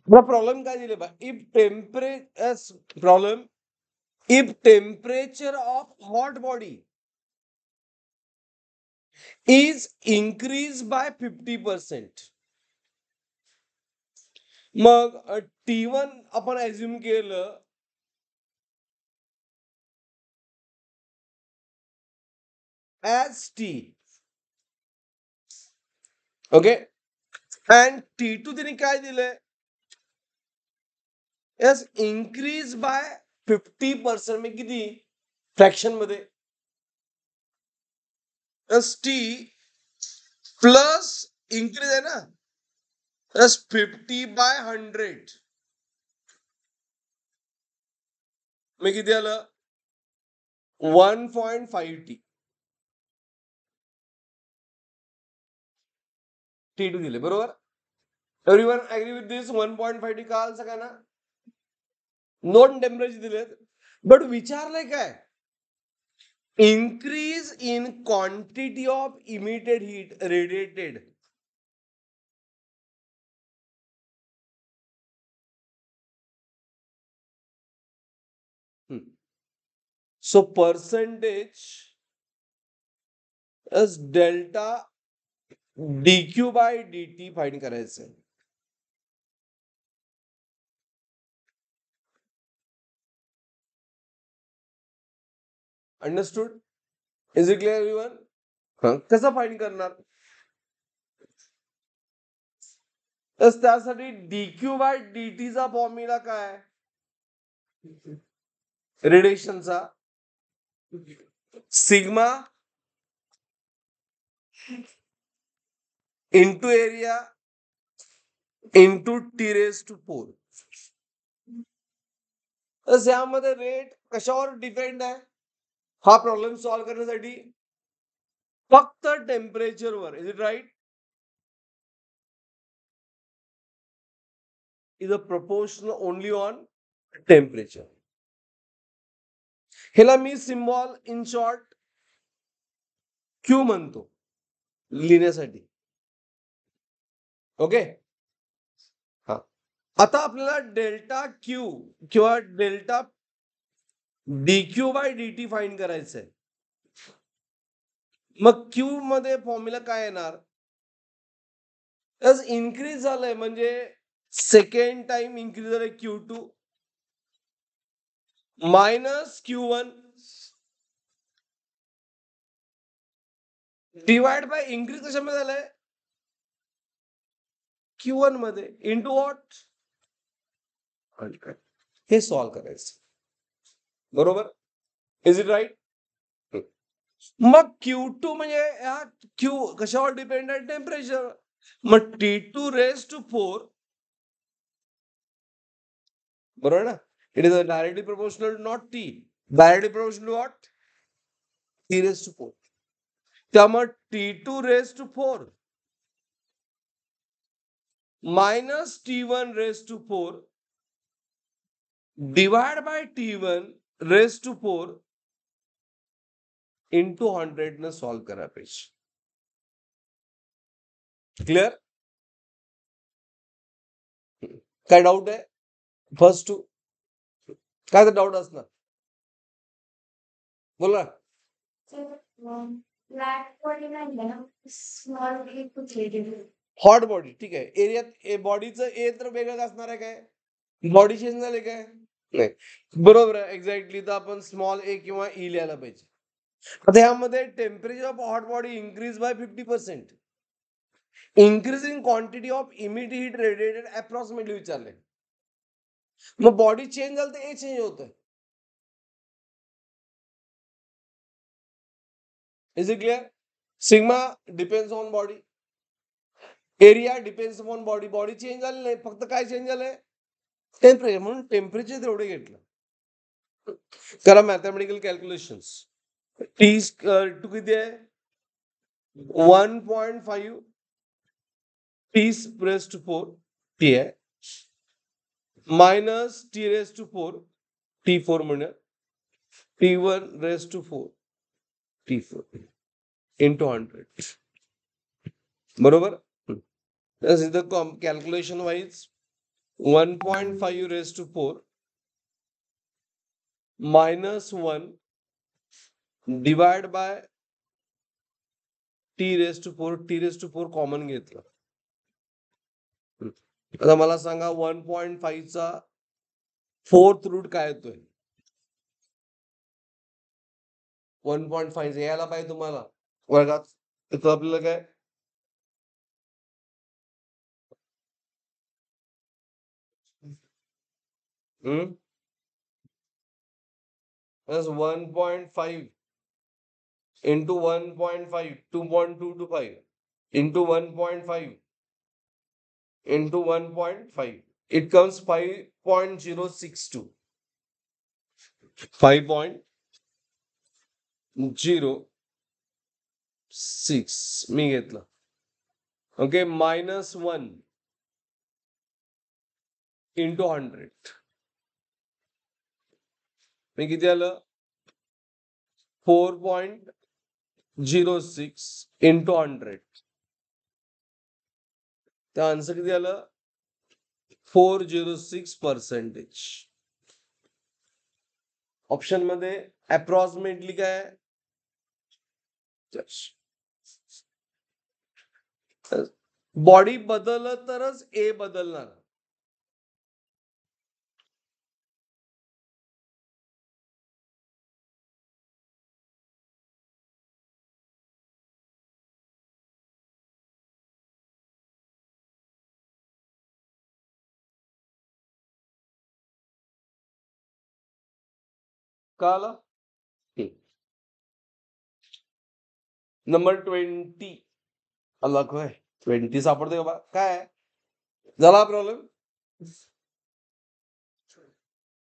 Problem काय दिले बा, if temperature of hot body is increase by 50%. मग T1 आपण ऍझ्युम केलं as T. Okay. And T2 तिने काय दिलंय, यस इन्क्रीज बाय 50%. म्हणजे किती फ्रॅक्शन मध्ये, यस T प्लस इन्क्रीज आहे ना, यस 50/100. मग किती आलं 1.5T. T2 दिले बरोबर. Everyone agri with this. 1.5T का आलं सगळ्यांना. नोन टेम्परेचर दिलेत, बट विचारलंय काय, increase in quantity of emitted heat radiated. So percentage delta dQ/dt find करायचंय. Understood. Is it clear everyone. कसं फाइंड करणार, तर त्यासाठी dQ/dtचा फॉर्म्युला काय, रेडिएशनचा sigma into area into T⁴. तर यामध्ये रेट कशावर डिपेंड आहे, हा प्रॉब्लेम सॉल्व्ह करण्यासाठी फक्त टेम्परेचरवर. Is it right. Is a proportional only on temperature. ह्याला मी सिम्बॉल इन शॉर्ट Q म्हणतो लिहिण्यासाठी. ओके. हा, आता आपल्याला डेल्टा Q किंवा डेल्टा dQ/dt फाइंड करायचंय. मग Q मध्ये फॉर्म्युला काय येणार, इन्क्रीज झालंय म्हणजे सेकंड टाइम इन्क्रीज झालंय Q2 minus Q1 divide by increase कशामध्ये झालंय, Q1 मध्ये इंटू वॉट. हे सॉल्व्ह करायचं बरोबर. Is it right. मग Q2 म्हणजे हा Q कशावर डिपेंड आहे, टेम्परेचर. मग T2⁴ बरोबर ना. It is directly proportional not T, directly proportional what T⁴. त्यामुळे T2⁴ minus T1⁴ divide by T1⁴ into 100 न सॉल्व्ह करा पाहिजे. क्लिअर. काय डाऊट आहे, फर्स्ट टू काय तर डाऊट असणार, बोला. हॉट बॉडी ठीक आहे, एरियात बॉडीचं ए तर वेगळं असणार आहे काय, बॉडी चेंज झाले काय, नाही. बरोबर आहे एक्झॅक्टली. तर आपण स्मॉल ए किंवा ई लिहायला पाहिजे. आता यामध्ये temperature of hot body increase by 50%. Increase in quantity of immediate heat radiated approximately विचारले. मग बॉडी चेंज झालं तर ए चेंज होतंय. Is it clear. Sigma depends on body, area depends on body. Body change झाली नाही, फक्त काय change झालंय, टेम्परेचर. म्हणून टेम्परेचर तेवढे घेतलं. करा मॅथमॅटिकल कॅल्क्युलेशन्स. T2 किती आहे, 1.5 T⁴ T आहे मायनस T⁴ T4 म्हणजे T1⁴ T4 इंटू 100 बरोबर. इथं calculation wise 1.5 raised to 4 minus 1 divide by T raised to 4 T raised to 4 common घेतलं. आता मला सांगा 1.5 चा फोर्थ रूट काय येतोय? 1.5 यायला पाहिजे तुम्हाला वर्गात. तर आपल्याला काय 1.5 into 1.5 2.225 into 1.5 into 1.5 it comes 5.062 5.06 मी घेतलं. ओके -1 into 100 मी किती आलं 4.06 into 100 त्या आन्सर किती आलं 406%. ऑप्शन मध्ये अप्रॉक्सिमेटली काय बॉडी बदललं तरच ए बदलणार. कळालं? नंबर 20 अलग होय 20 सापडते का बा काय झाला प्रॉब्लेम